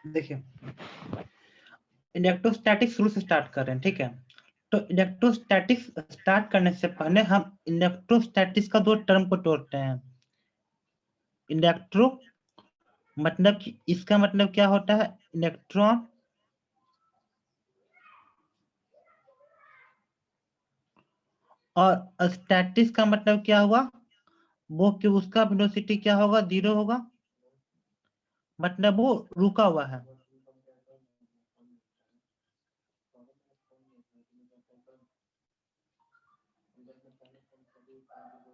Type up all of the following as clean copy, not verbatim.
देखिए इलेक्ट्रोस्टैटिक्स शुरू से स्टार्ट कर रहे हैं, ठीक है। तो इलेक्ट्रोस्टैटिक्स स्टार्ट करने से पहले हम इलेक्ट्रोस्टैटिक्स का दो टर्म को तोड़ते हैं। इलेक्ट्रो मतलब कि इसका मतलब क्या होता है, इलेक्ट्रॉन, और स्टैटिक्स का मतलब क्या हुआ, वो कि उसका वेलोसिटी क्या होगा, 0 होगा, मतलब वो रुका हुआ है।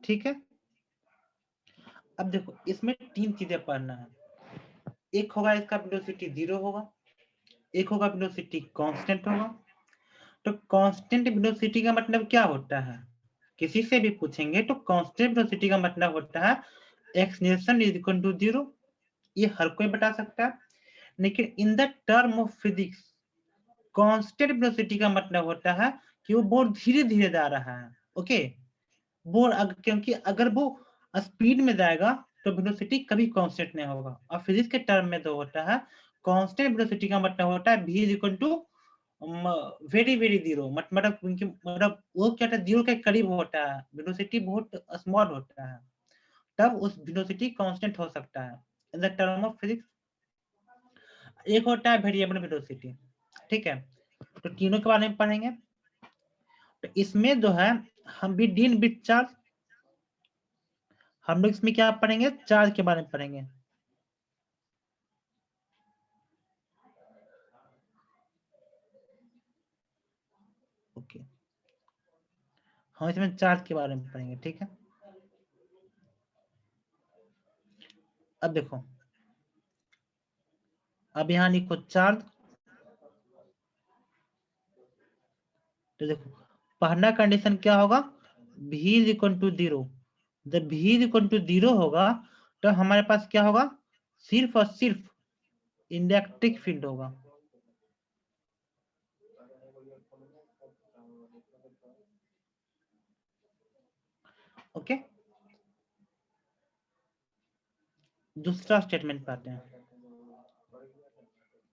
ठीक है, अब देखो इसमें तीन चीजें पढ़ना है। एक होगा इसका वेलोसिटी 0 होगा, एक होगा वेलोसिटी कांस्टेंट होगा। तो कांस्टेंट वेलोसिटी का मतलब क्या होता है, किसी से भी पूछेंगे तो कांस्टेंट वेलोसिटी का मतलब होता है एक्सलेशन इज इक्वल टू 0। ये हर कोई बता सकता है, लेकिन in the term of physics constant velocity का मतलब होता है कि वो बहुत धीरे धीरे जा रहा है। ओके, वो क्योंकि अगर वो स्पीड में जाएगा तो वेलोसिटी कभी कांस्टेंट नहीं होगा। और फिजिक्स के टर्म में तो होता है कांस्टेंट वेलोसिटी का मतलब होता है v is equal to very very zero, मतलब वो क्या था, जीरो के करीब होता है, वेलोसिटी बहुत स्मॉल होता है, तब उस वेलोसिटी कांस्टेंट हो सकता है in the term of physics. एक होता है वेरिएबल वेलोसिटी, ठीक है। तो तीनों के बारे में पढ़ेंगे। तो इसमें जो है हम भी डील विद चार्ज, हम लोग इसमें क्या पढ़ेंगे, चार्ज के बारे में पढ़ेंगे। ओके, हम इसमें चार्ज के बारे में पढ़ेंगे, ठीक है। अब देखो, अब यहाँ लिखो चार्ज। तो देखो पहला कंडीशन क्या होगा, v इज इक्वल टू 0। जब v इज इक्वल टू 0 होगा तो हमारे पास क्या होगा, सिर्फ और सिर्फ इलेक्ट्रिक फील्ड होगा। ओके, दूसरा स्टेटमेंट पे आते हैं।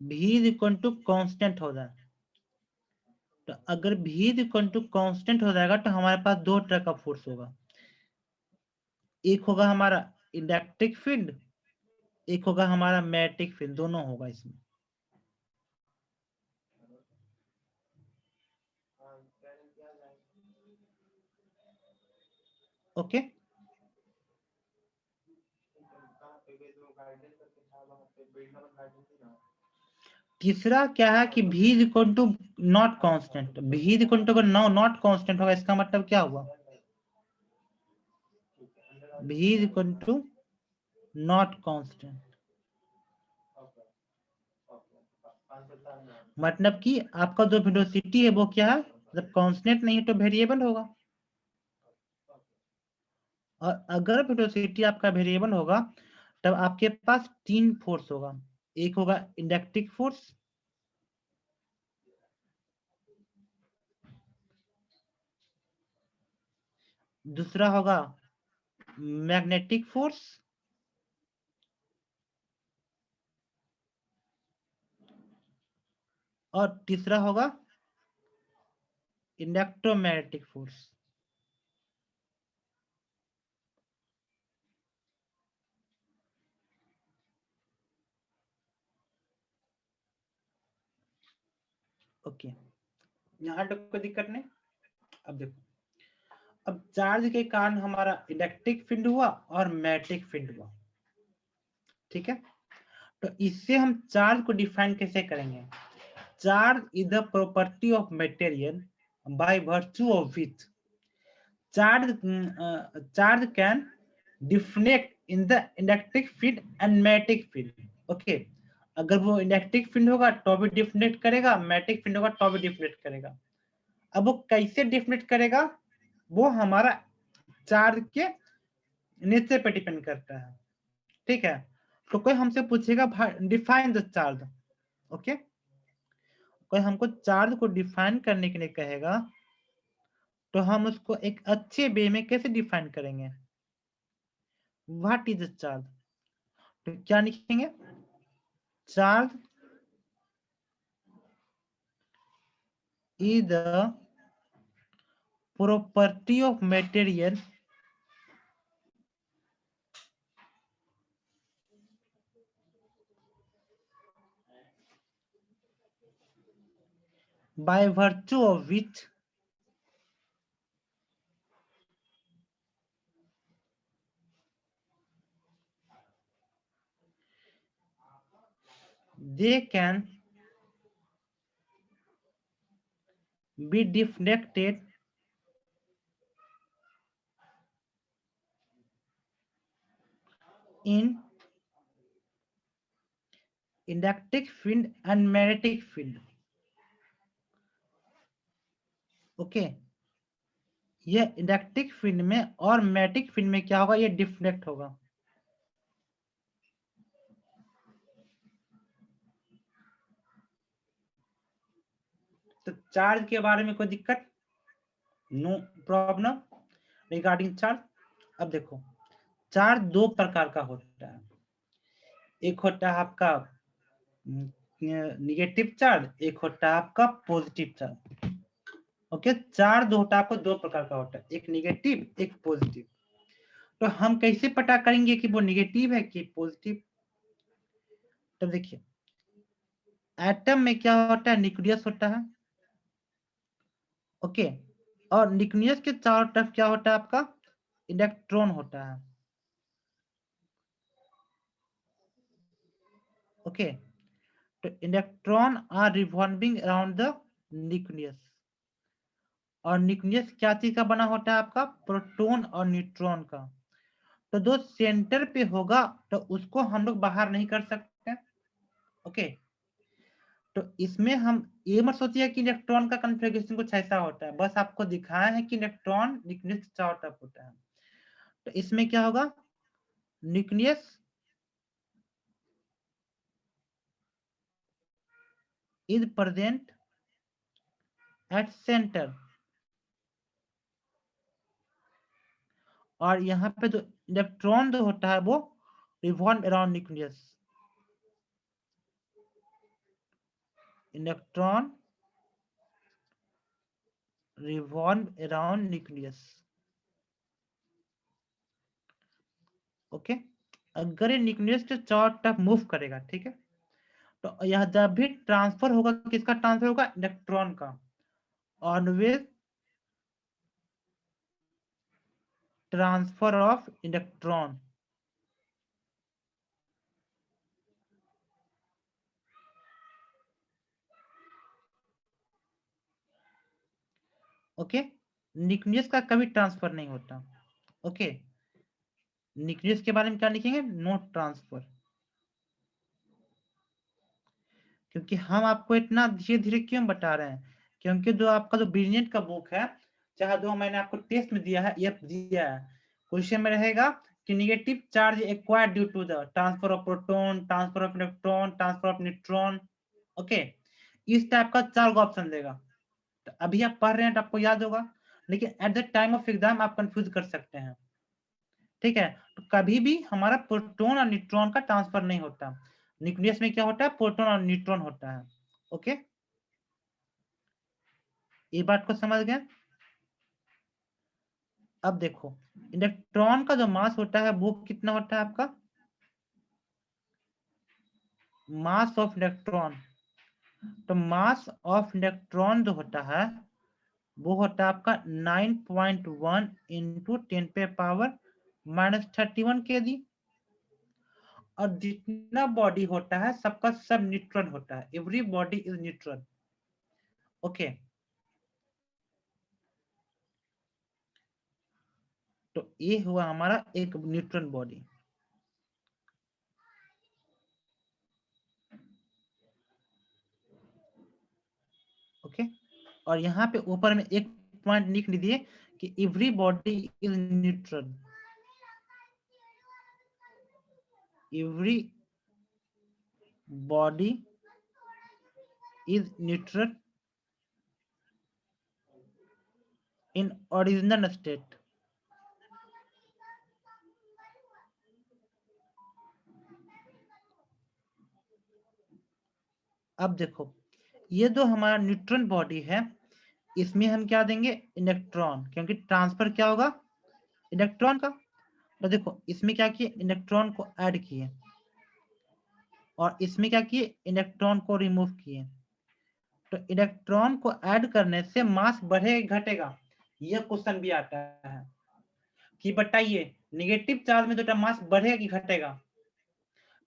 v is equal to constant हो जाए, तो अगर v is equal to constant हो जाएगा तो हमारे पास दो तरह का फोर्स होगा। एक होगा हमारा इलेक्ट्रिक फील्ड, एक होगा हमारा मैग्नेटिक फील्ड, दोनों होगा इसमें। ओके, तीसरा क्या है कि v is equal to not constant. v is equal to अगर नॉट कांस्टेंट होगा इसका मतलब क्या हुआ, v is equal to not constant, मतलब कि आपका जो वेलोसिटी है वो क्या है, जब कांस्टेंट नहीं है तो वेरिएबल होगा। और अगर वेलोसिटी आपका वेरिएबल होगा तब आपके पास तीन फोर्स होगा। एक होगा इलेक्ट्रिक फोर्स, दूसरा होगा मैग्नेटिक फोर्स, और तीसरा होगा इलेक्ट्रोमैग्नेटिक फोर्स। ओके, यहाँ तक कोई दिक्कत नहीं। अब देखो, अब चार्ज के कारण हमारा इलेक्ट्रिक फील्ड हुआ और मैग्नेटिक फील्ड हुआ, ठीक है। तो इससे हम चार्ज को डिफाइन कैसे करेंगे, charge is the property of material by virtue of which charge can deflect in the electric field and magnetic field. Okay, अगर वो इलेक्ट्रिक फील्ड होगा तो भी डिफ्लेक्ट करेगा, मैग्नेटिक फील्ड होगा तो भी डिफ्लेक्ट करेगा। अब वो कैसे डिफ्लेक्ट करेगा, वो हमारा चार्ज के नेचर पे डिपेंड करता है, ठीक है। तो कोई हमसे पूछेगा डिफाइन द चार्ज, ओके, कोई हमको चार्ज को डिफाइन करने के लिए कहेगा तो हम उसको एक अच्छे वे में कैसे डिफाइन करेंगे, व्हाट इज चार्ज। तो क्या लिखेंगे, charge is the property of material by virtue of which they can be deflected in electric field and magnetic field. Okay, ये इलेक्ट्रिक फील्ड में और मैग्नेटिक फील्ड में क्या होगा, ये डिफ्लेक्ट होगा। तो चार्ज के बारे में कोई दिक्कत, नो प्रॉब्लम रिगार्डिंग चार्ज। अब देखो, चार्ज दो प्रकार का होता है, एक होता है आपका निगेटिव चार्ज, एक होता है आपका पॉजिटिव चार्ज। ओके, चार्ज होता है आपको दो प्रकार का होता है, एक निगेटिव एक पॉजिटिव। तो हम कैसे पता करेंगे कि वो निगेटिव है कि पॉजिटिव? तो देखिए, एटम में क्या होता है, न्यूक्लियस होता है। ओके, और न्यूक्लियस के चारों तरफ क्या होता है आपका, इलेक्ट्रॉन होता है। ओके, तो electron are revolving around the nucleus. और न्यूक्लियस क्या चीज का बना होता है आपका, प्रोटॉन और न्यूट्रॉन का। तो जो सेंटर पे होगा तो उसको हम लोग बाहर नहीं कर सकते। ओके, तो इसमें हम ये मत सोचिए कि इलेक्ट्रॉन का कन्फिग्रेशन कुछ ऐसा होता है, बस आपको दिखाया है कि इलेक्ट्रॉन न्यूक्लियस चारों तरफ होता है। तो इसमें क्या होगा, nucleus is present at centre, और यहाँ पे जो इलेक्ट्रॉन जो होता है वो revolve around nucleus. Electron revolve around nucleus. Okay, अगर ये न्यूक्लियस के चारों तरफ मूव करेगा, ठीक है, तो यह जब भी ट्रांसफर होगा, किसका ट्रांसफर होगा, इलेक्ट्रॉन का, always transfer of electron. Okay, nucleus का कभी ट्रांसफर नहीं होता। ओके, न्यूक्लियस के बारे में क्या लिखेंगे, नोट ट्रांसफर। क्योंकि हम आपको इतना धीरे धीरे क्यों बता रहे हैं, क्योंकि जो आपका जो ब्रिलियंट का बुक है, चाहे जो मैंने आपको टेस्ट में दिया है, ये दिया है, क्वेश्चन में रहेगा कि negative charge acquired due to the transfer of proton, transfer of electron, transfer of neutron. Okay, इस टाइप का 4 ऑप्शन देगा। तो अभी आप पढ़ रहे हैं तो आपको याद होगा, लेकिन at the time of exam आप कंफ्यूज कर सकते हैं। ठीक है, तो कभी भी हमारा प्रोटॉन और न्यूट्रॉन का ट्रांसफर नहीं होता। न्यूक्लियस में क्या होता है, प्रोटॉन और न्यूट्रॉन होता है। ओके, ये बात को समझ गए। अब देखो, इलेक्ट्रॉन का जो मास होता है वो कितना होता है आपका, मास ऑफ इलेक्ट्रॉन। तो मास ऑफ इलेक्ट्रॉन जो होता है वो होता है आपका 9.1 इंटू 10 पे पावर -31 kg। और जितना बॉडी होता है सबका सब न्यूट्रल होता है, every body is neutral. Okay, तो ये हुआ हमारा एक न्यूट्रन बॉडी। ओके, और यहाँ पे ऊपर में एक पॉइंट लिख लीजिए कि every body is neutral. Every body is neutral in original state. अब देखो, ये जो हमारा न्यूट्रन बॉडी है इसमें हम क्या देंगे, इलेक्ट्रॉन, क्योंकि ट्रांसफर क्या होगा, इलेक्ट्रॉन का। तो देखो इसमें क्या किए, इलेक्ट्रॉन को ऐड किए, और इसमें क्या किए, इलेक्ट्रॉन को रिमूव किए। तो इलेक्ट्रॉन को ऐड करने से मास बढ़ेगा घटेगा, यह क्वेश्चन भी आता है कि बताइए नेगेटिव चार्ज में जो मास बढ़ेगा कि घटेगा,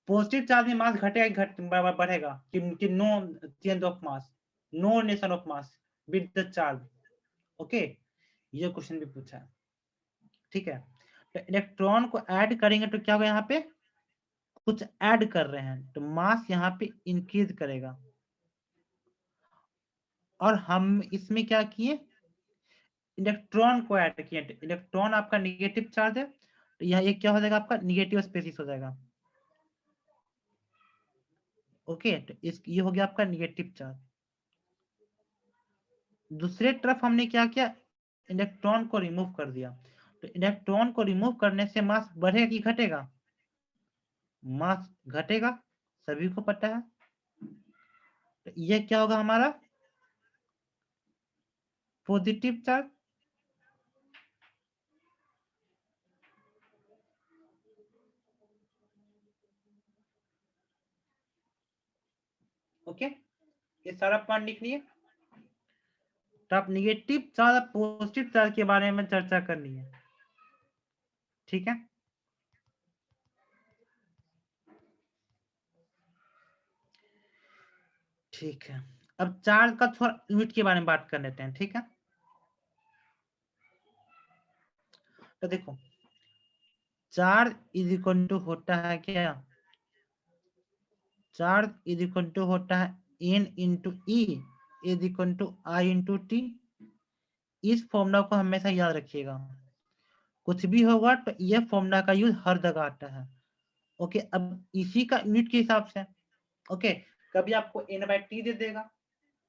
पॉजिटिव चार्ज में मास घटेगा बढ़ेगा कि no change of mass, no relation of mass with the charge. Okay, ये क्वेश्चन भी पूछा है, ठीक है। तो इलेक्ट्रॉन को ऐड करेंगे तो क्या होगा, यहाँ पे कुछ ऐड कर रहे हैं तो मास यहाँ पे इंक्रीज करेगा। और हम इसमें क्या किए, इलेक्ट्रॉन को ऐड किए, इलेक्ट्रॉन आपका निगेटिव चार्ज है, तो यहाँ ये क्या हो जाएगा, आपका निगेटिव स्पेसिस हो जाएगा। ओके, तो इस ये हो गया आपका निगेटिव चार्ज। दूसरे तरफ हमने क्या किया, इलेक्ट्रॉन को रिमूव कर दिया। तो इलेक्ट्रॉन को रिमूव करने से मास बढ़ेगा कि घटेगा, मास घटेगा, सभी को पता है। तो ये क्या होगा हमारा, पॉजिटिव चार्ज। ओके, ये सारा पॉइंट लिख लिए। तो आप निगेटिव चार्ज और पॉजिटिव चार्ज के बारे में चर्चा करनी है, ठीक है। ठीक है, अब चार्ज का थोड़ा यूनिट के बारे में बात कर लेते हैं, ठीक है। तो देखो चार्ज इज इक्वल टू होता है क्या, चार्ज इज इक्वल टू होता है N into E is equal to I into T. इस फॉर्मूला को हमेशा याद रखिएगा, कुछ भी होगा तो यह फॉर्मूला का यूज हर जगह आता है। ओके, अब इसी का यूनिट के हिसाब से, ओके, कभी आपको N/T दे देगा,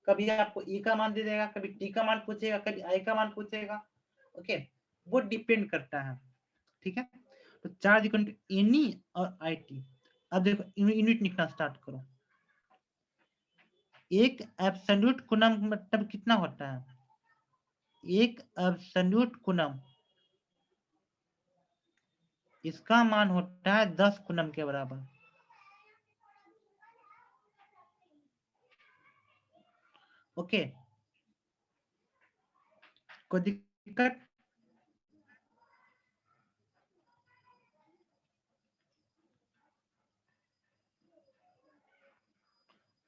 कभी आपको E का मान दे देगा, कभी T का मान पूछेगा, कभी I का मान पूछेगा। ओके, वो डिपेंड करता है, ठीक है। तो चार्ज इक्वल टू एनी और आई टी। अब देखो यूनिट लिखना स्टार्ट करो। एक एब्सोल्यूट कूलम मतलब कितना होता है, एक एब्सोल्यूट कूलम, इसका मान होता है 10 कूलम के बराबर। ओके, कोई दिक्कत,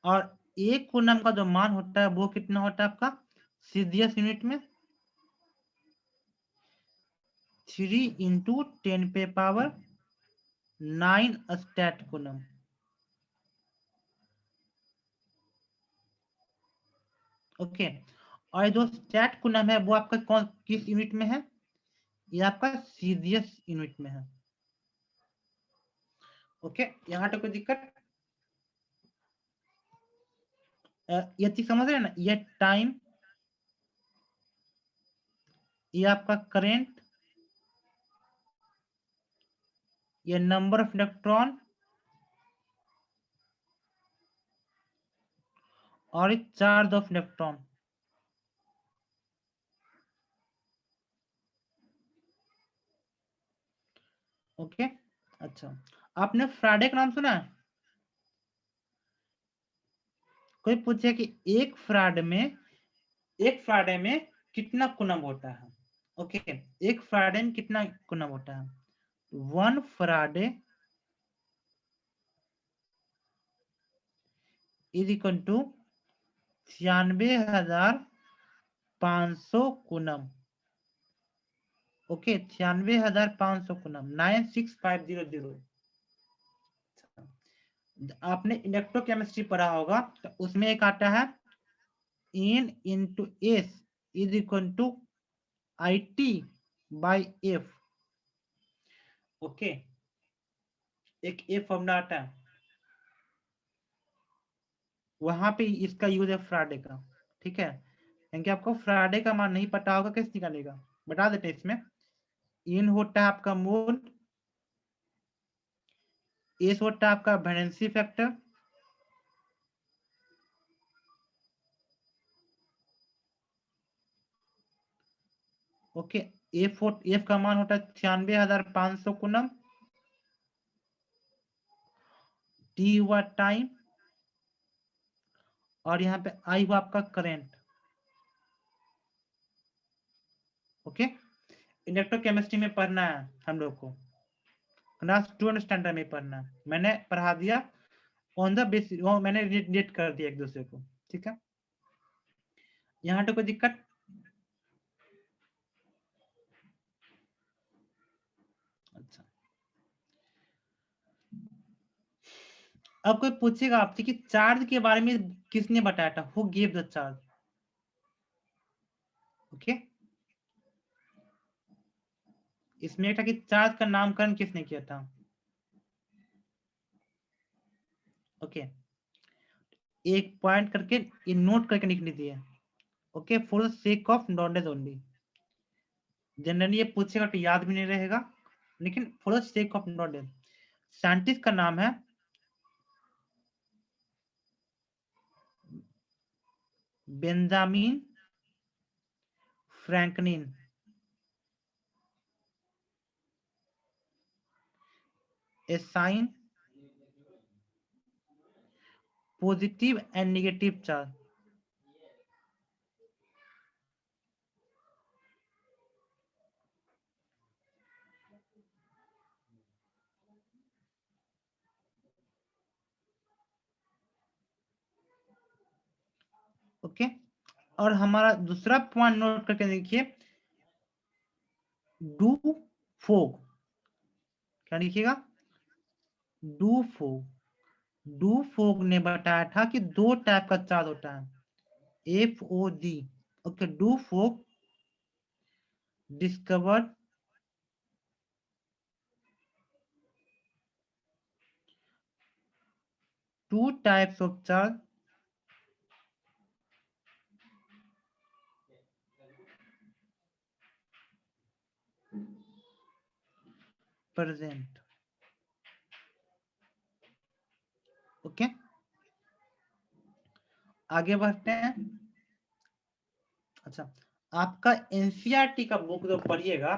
और एक कूलम का जो मान होता है वो कितना होता है आपका, सीजीएस यूनिट में 3 इंटू 10 पे पावर 9 स्टैट कूलम। ओके, और जो स्टैट कूलम है वो आपका कौन किस यूनिट में है, ये आपका सीजीएस यूनिट में है। ओके, यहाँ तो कोई दिक्कत, ये चीज समझ रहे हैं ना, ये टाइम, ये आपका करेंट, ये नंबर ऑफ इलेक्ट्रॉन, और चार्ज ऑफ इलेक्ट्रॉन। ओके, अच्छा, आपने फ्राडे का नाम सुना है, कोई पूछे कि एक फ्राडे में कितना कूलम होता है। ओके, एक फ्राडे में कितना कूलम होता है, 1 faraday is equal to 96,500 coulomb. Okay, 96,500 coulomb, 96500। आपने इलेक्ट्रोकेमिस्ट्री पढ़ा होगा, तो उसमें एक आता है N into S is equal to I T by F. Okay, एक ए फॉर्मूला आता है, वहां पे इसका यूज है फ्राडे का, ठीक है। क्योंकि आपको फ्राडे का मान नहीं पता होगा, कैसे निकालेगा, बता देते हैं इसमें। इन होता है आपका मोल, एस होता है आपका वैलेंसी फैक्टर, ओके, एफ का मान होता है 96,500 कूलम, टी हुआ टाइम, और यहाँ पे आई हुआ आपका करंट। ओके, इलेक्ट्रोकेमिस्ट्री में पढ़ना है हम लोग को, क्लास 2 स्टैंडर्ड में पढ़ना है। मैंने पढ़ा दिया ऑन द बेसिस, वो मैंने रिलेट कर दिया एक दूसरे को, ठीक है। यहाँ तो कोई दिक्कत? अच्छा, अब कोई पूछेगा आपसे कि चार्ज के बारे में किसने बताया था, who give the charge? Okay, इसमें था कि चार्ज का नामकरण किसने किया था। ओके, एक पॉइंट करके ये नोट करके लिख लीजिए। Okay, for the sake of knowledge only. Generally ये पूछेगा तो याद भी नहीं रहेगा, लेकिन for the sake of knowledge, scientist का नाम है Benjamin Franklin. assign positive and negative charge। Okay, और हमारा दूसरा पॉइंट नोट करके देखिए, डू फोग। क्या लिखिएगा? Do fog. डू फोग ने बताया था कि दो टाइप का चार्ज होता है, FOG। Okay, do fog discovered two types of charge present। Okay, आगे बढ़ते हैं। अच्छा, आपका एनसीईआरटी का बुक जो पढ़िएगा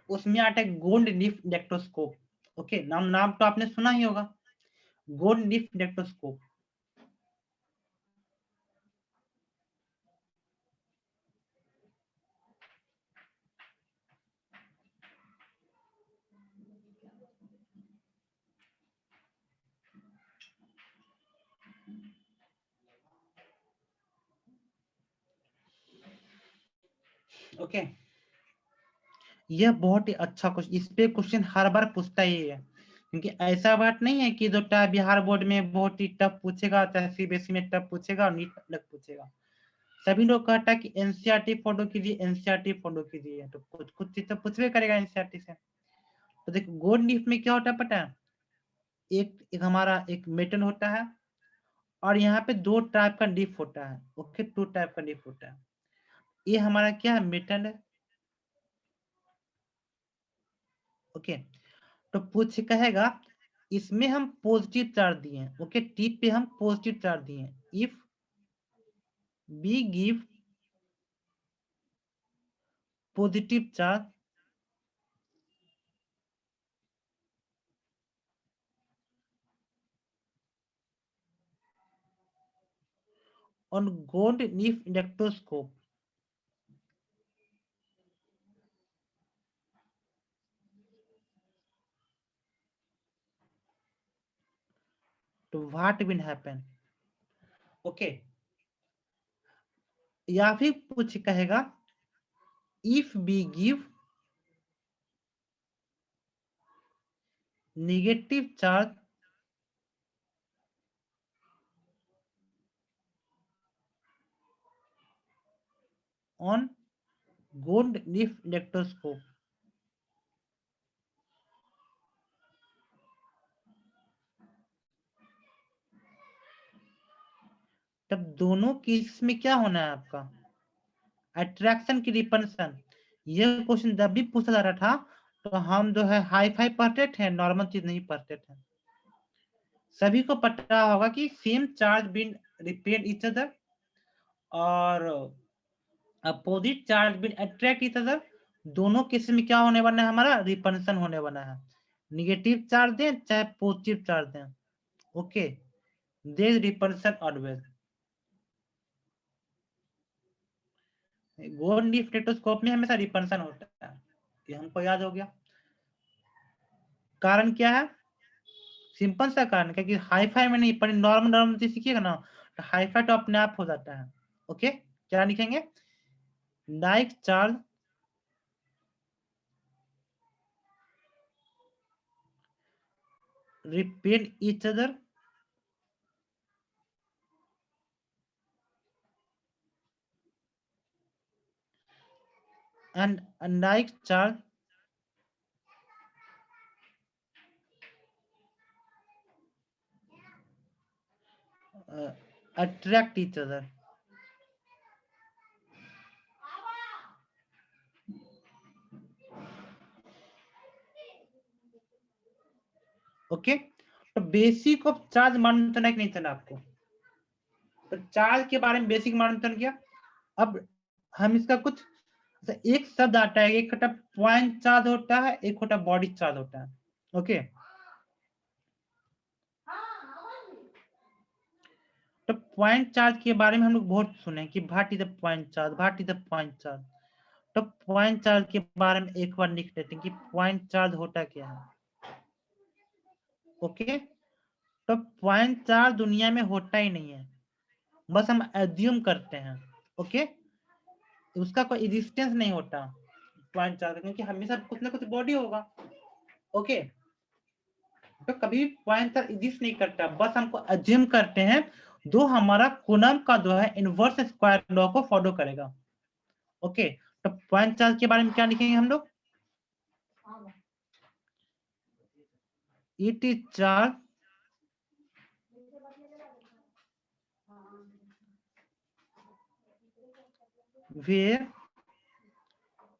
उसमें आता है गोल्ड लीफ इलेक्ट्रोस्कोप। ओके, नाम तो आपने सुना ही होगा, गोल्ड लीफ इलेक्ट्रोस्कोप। ओके, यह बहुत ही अच्छा क्वेश्चन, इस पे क्वेश्चन हर बार पूछता ही है, क्योंकि ऐसा बात नहीं है कि जो बिहार बोर्ड में बहुत ही टफ पूछेगा, चाहे सीबीएसई में टफ पूछेगा और नीट अलग पूछेगा। सभी लोग कहता है कि एनसीईआरटी फॉलो कीजिए, एनसीईआरटी फॉलो कीजिए, तो कुछ कुछ चीज तो पूछवे करेगा एनसीईआरटी से। तो देखो, गोल्ड लीफ में क्या होता है पता है? एक हमारा एक मेटल होता है, और यहाँ पे दो टाइप का लीफ होता है। ओके, टू टाइप का लीफ होता है। ये हमारा क्या है? मेटल है। ओके, तो पूछ कहेगा इसमें हम पॉजिटिव चार्ज दिए हैं। ओके, टिप पे हम पॉजिटिव चार्ज दिए हैं। If we give positive charge on gold leaf electroscope, तो व्हाट विल हैपन? ओके, या फिर पूछ कहेगा if we give negative charge on gold leaf electroscope, तब दोनों केस में क्या होना है आपका? अट्रैक्शन की रिपल्शन। यह क्वेश्चन जब भी पूछा जा रहा था तो हम जो है हाई फाई पढ़ते थे, नॉर्मल चीज नहीं पढ़ते थे। सभी को पता होगा कि सेम चार्ज बिन रिपेल इच अदर, और अपोजिट चार्ज बिन अट्रैक्ट इच अदर, दोनों केस में क्या होने वाला है, हमारा रिपल्सन होने वाला है। निगेटिव चार्ज दें चाहे पॉजिटिव चार्ज दें, okay, there is repulsion always. Gold leaf spectroscope में हमेशा रिपल्सन होता है, ये हमको याद हो गया। कारण क्या है, सिंपल सा कारण, क्योंकि हाईफाई में नहीं, पर नॉर्मल नॉर्मल सीखिएगा ना तो हाईफाई तो अपने आप हो जाता है। ओके, क्या लिखेंगे, like charge repel each other and unlike charge attract each other। Okay, तो बेसिक ऑफ चार्ज मालूम तो नहीं चला आपको, तो चार्ज के बारे में बेसिक मालूम चल गया। अब हम इसका कुछ एक शब्द आता है, एक होता पॉइंट चार्ज होता है, एक होता बॉडी चार्ज होता है। ओके, तो पॉइंट चार्ज के बारे में हम लोग बहुत सुने कि what is the point charge, what is the point charge. तो पॉइंट चार्ज के बारे में एक बार लिख लेते हैं कि पॉइंट चार्ज होता क्या है। ओके, तो पॉइंट चार्ज दुनिया में होता ही नहीं है, बस हम एज्यूम करते हैं। ओके, उसका कोई एग्जिस्टेंस नहीं होता पॉइंट चार्ज, क्योंकि हमेशा कुछ ना कुछ बॉडी होगा। ओके, तो कभी पॉइंट चार्ज एग्जिस्ट नहीं करता, बस हमको एज्यूम करते हैं, जो हमारा कूलम का जो है इनवर्स स्क्वायर लॉ को फॉलो करेगा। ओके, तो पॉइंट चार्ज के बारे में क्या लिखेंगे हम लोग, it is charge where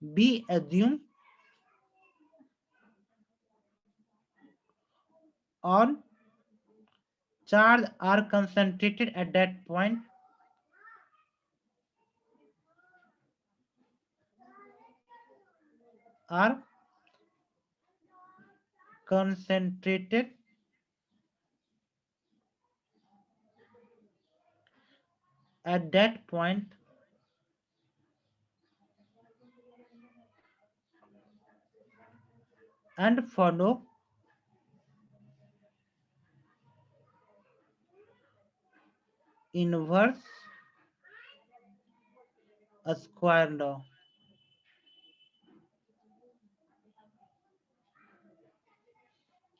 we assume all charge are concentrated at that point are concentrated at that point and follow inverse square law।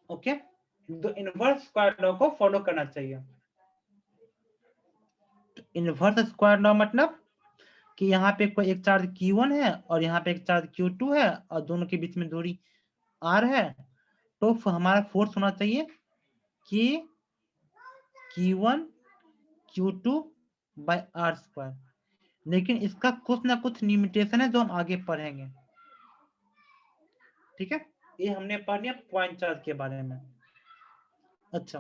Okay, तो इनवर्स स्क्वायर लॉ को फॉलो करना चाहिए। इनवर्स स्क्वायर लॉ मतलब कि यहाँ पे कोई एक चार्ज Q1 है और यहाँ पे एक चार्ज Q2 है और दोनों के बीच में दूरी R है, तो हमारा फोर्स होना चाहिए कि Q1 Q2 bye R square. लेकिन इसका कुछ ना कुछ लिमिटेशन है जो हम आगे पढ़ेंगे। ठीक है, ये हमने पढ़ लिया पॉइंट चार्ज के बारे में। अच्छा,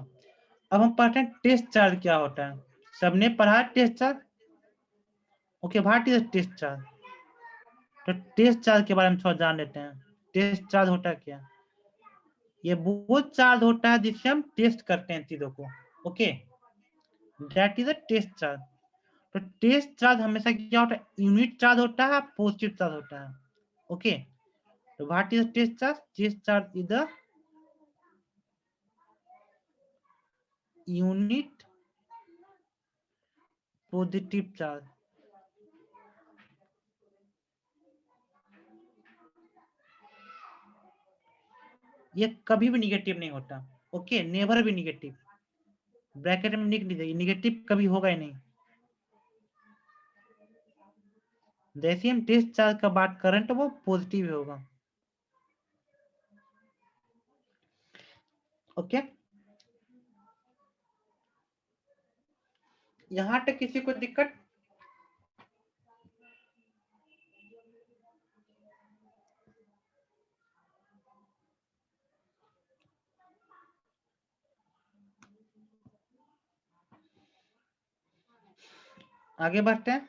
अब हम पढ़ते हैं टेस्ट चार्ज क्या होता है। सबने पढ़ा test charge. Okay, what is test charge, तो टेस्ट चार्ज के बारे में थोड़ा जान लेते हैं। टेस्ट चार्ज होता है क्या, ये वो चार्ज होता है जिससे हम टेस्ट करते हैं चीजों को। Okay, that is a test charge. तो टेस्ट चार्ज हमेशा क्या होता है, यूनिट चार्ज होता है, पॉजिटिव चार्ज होता है। ओके, तो what is test charge, test charge is the unit positive charge. ये कभी भी निगेटिव नहीं होता। ओके, नेवर भी निगेटिव, ब्रैकेट में लिख लीजिए, निगेटिव कभी होगा ही नहीं। जैसे हम टेस्ट चार्ज का बात करें तो वो पॉजिटिव होगा। ओके, यहां तक किसी को दिक्कत, आगे बढ़ते हैं।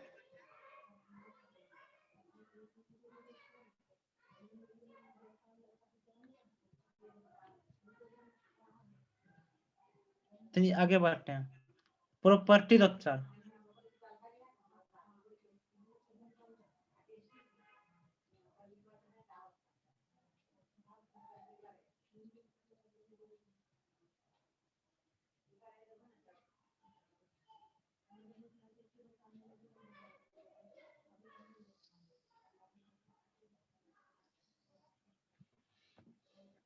चलिए आगे बढ़ते हैं। Properties of charge.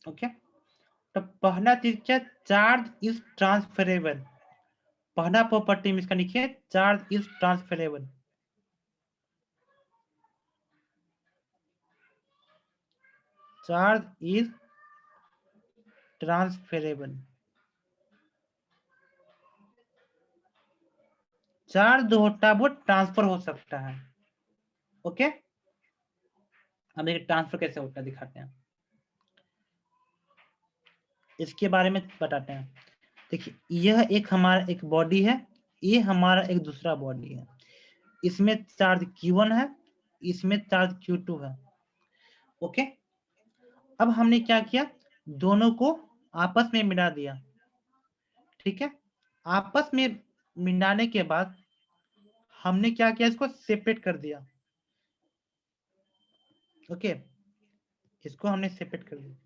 ओके, तो पहला चीज क्या, चार्ज इज ट्रांसफरेबल। पहला प्रॉपर्टी में इसका लिखिए, charge is transferable. Charge is transferable. Charge जो होता है वो ट्रांसफर हो सकता है। ओके, अब देखिए ट्रांसफर कैसे होता है दिखाते हैं, इसके बारे में बताते हैं। देखिए यह एक हमारा एक बॉडी है, ये हमारा एक दूसरा बॉडी है। इसमें चार्ज Q1 है, इसमें चार्ज Q2 है। ओके, अब हमने क्या किया, दोनों को आपस में मिला दिया। ठीक है, आपस में मिलाने के बाद हमने क्या किया, इसको सेपरेट कर दिया। ओके, इसको हमने सेपरेट कर दिया।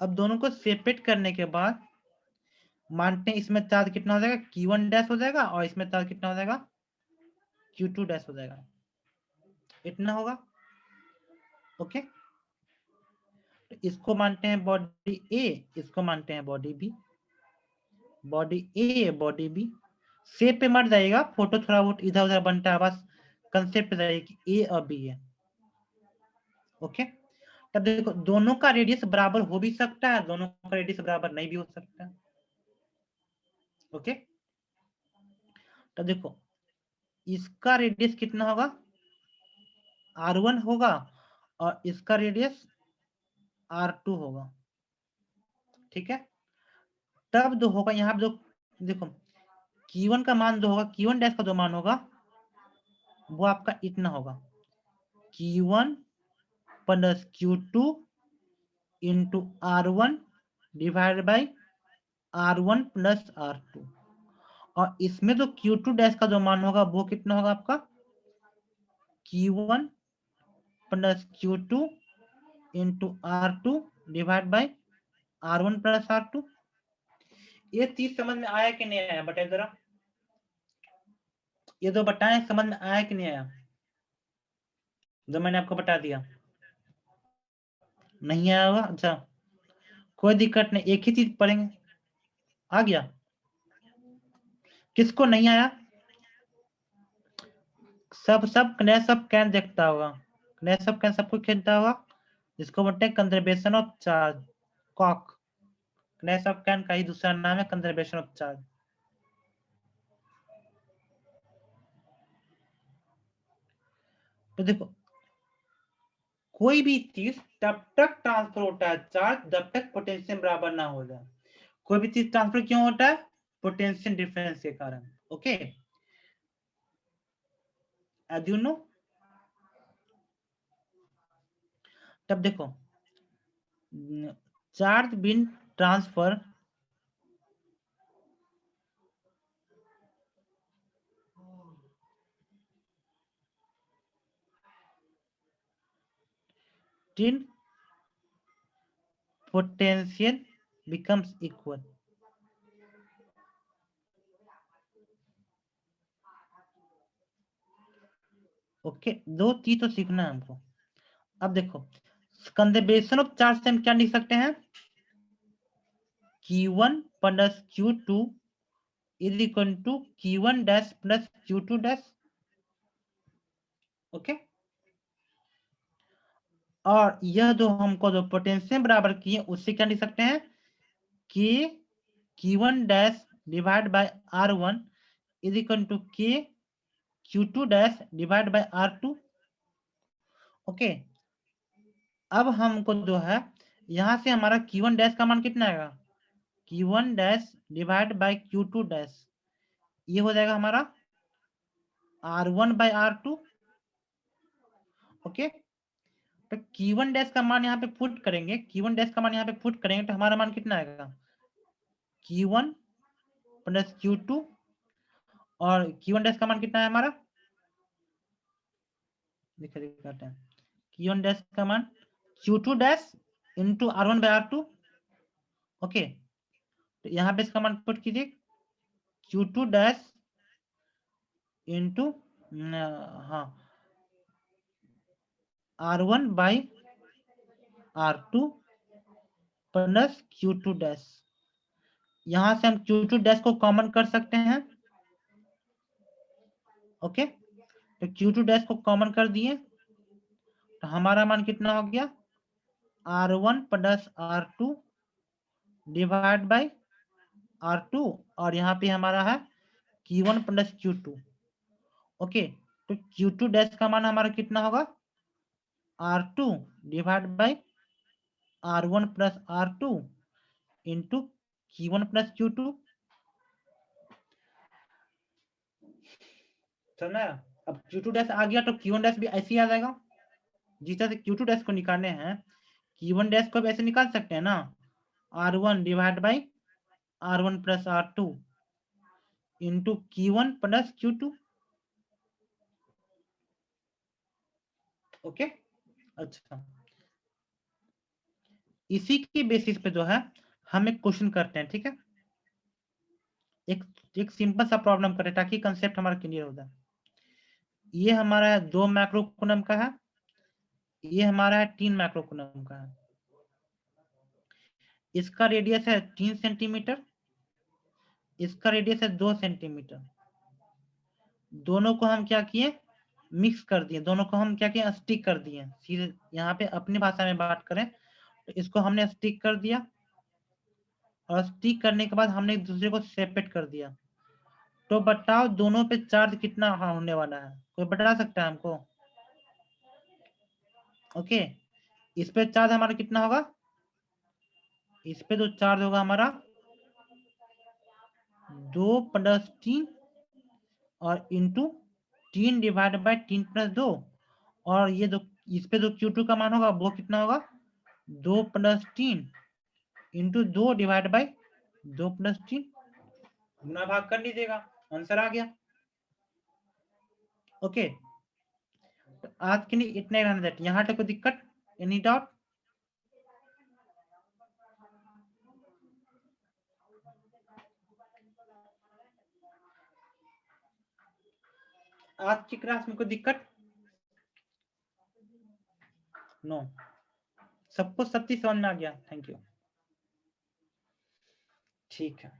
अब दोनों को सेपरेट करने के बाद मानते हैं इसमें चार्ज कितना हो जाएगा, Q1 डैश हो जाएगा, और इसमें चार्ज कितना हो जाएगा, Q2 डैश हो जाएगा, इतना होगा। ओके, तो इसको मानते हैं बॉडी ए, इसको मानते हैं body B. Body A body B, shape पे मर जाएगा, फोटो थोड़ा बहुत इधर उधर बनता है, बस कंसेप्ट जाएगा कि ए और बी है। ओके, तब देखो दोनों का रेडियस बराबर हो भी सकता है, दोनों का रेडियस बराबर नहीं भी हो सकता है। ओके, तब देखो इसका रेडियस कितना होगा, R1 होगा, और इसका रेडियस R2 होगा। ठीक है, तब जो होगा यहाँ पे जो देखो Q1 का मान जो होगा, Q1 डैश का जो मान होगा वो आपका इतना होगा, Q1 plus Q2 into R1 divide by R1 plus R2। और इसमें जो Q2 डैश का जो मान होगा वो कितना होगा आपका, Q1 plus Q2 into R2 divide by R1 plus R2। ये चीज समझ में आया कि नहीं आया, बताइए जरा, ये जो बताएं समझ में आया कि नहीं आया, जो मैंने आपको बता दिया, नहीं आया होगा। अच्छा, कोई दिक्कत नहीं, एक ही चीज पढ़ेंगे। आ गया, किसको नहीं आया, सब सब क्लैश ऑफ कैन देखता होगा, क्लैश ऑफ कैन सबको खेलता होगा, जिसको बोलते हैं कंजर्वेशन ऑफ चार्ज, कॉक। क्लैश ऑफ कैन का ही दूसरा नाम है कंजर्वेशन ऑफ चार्ज। तो देखो कोई भी चीज तब तक ट्रांसफर होता है चार्ज जब तक पोटेंशियल बराबर ना हो जाए। कोई भी चीज ट्रांसफर क्यों होता है, पोटेंशियल डिफरेंस के कारण। Okay, as you know. तब देखो charge been transfer till potential becomes equal। ओके, दो चीज तो सीखना है हमको। अब देखो कंजर्वेशन ऑफ चार्ज से हम क्या लिख सकते हैं, Q1 plus Q2 is equal to Q1 dash plus Q2 dash. Okay, और यह जो हमको जो पोटेंशियल बराबर किए उससे क्या लिख सकते हैं, कि Q1 dash divide by R1 is equal to K Q2 dash divide by R2। Okay, अब हमको जो है यहां से हमारा Q1 डैश का मान कितना आएगा, Q1 dash divide bye Q2 dash, ये हो जाएगा हमारा R1 बाय R2। ओके, तो Q1 डैश का मान यहाँ पे पुट करेंगे, Q1 डैश का मान यहाँ पे पुट करेंगे तो हमारा मान कितना आएगा, Q1 प्लस Q2, और Q1 डैश का मान कितना है हमारा, दिखाते हैं, Q1 डैश का मान Q2 dash into R1 bye R2। Okay, तो यहाँ पे इसका मान पुट कीजिए, Q2 डैश इंटू हाँ R1 by R2 plus Q2 dash. यहां से हम Q2 डैश को कॉमन कर सकते हैं। ओके, तो Q2 डैश को कॉमन कर दिए तो हमारा मान कितना हो गया, R1 plus R2 divide by R2, और यहाँ पे हमारा है Q1 प्लस Q2। ओके, तो Q2 डैश का मान हमारा कितना होगा, R2 divide by R1 plus R2 into Q1 plus Q2। समझा? अब Q2 डैश आ गया तो Q1 डैश भी ऐसे ही आ जाएगा। जिस तरह से Q2 डैश को निकालने हैं, Q1 डैश को भी ऐसे निकाल सकते हैं ना, R1 divide by R1 plus R2 into Q1 plus Q2। Okay, अच्छा, इसी के बेसिस पे जो है हम एक क्वेश्चन करते हैं, ठीक है, एक सिंपल सा प्रॉब्लम करें ताकि कंसेप्ट हमारा क्लियर हो जाए। ये हमारा 2 माइक्रोकूलम का है, ये हमारा है 3 माइक्रोकूलम का है। इसका रेडियस है 3 सेंटीमीटर, इसका रेडियस है 2 सेंटीमीटर। दोनों को हम क्या किए, मिक्स कर दिए, दोनों को हम क्या किए, स्टिक कर दिए। सीधे यहाँ पे अपनी भाषा में बात करें तो इसको हमने स्टिक कर दिया, और स्टिक करने के बाद हमने एक दूसरे को सेपरेट कर दिया। तो बताओ दोनों पे चार्ज कितना होने वाला है, कोई बता सकता है हमको? ओके, इस पे चार्ज हमारा कितना होगा, इस पे तो चार्ज होगा हमारा 2 प्लस 3 और इंटू 3 डिवाइड बाई 3 प्लस 2, और ये जो इस पे जो Q2 का मान होगा वो कितना होगा, 2 plus 3 into 2 divide by 2 plus 3। गुना भाग कर लीजिएगा, आंसर आ गया। ओके, तो आज के लिए इतना ही रहना चाहिए। यहाँ तक कोई दिक्कत, एनी डाउट? आज की क्लास में कोई दिक्कत? नो, सबको सब चीज समझ में आ गया, थैंक यू। ठीक है,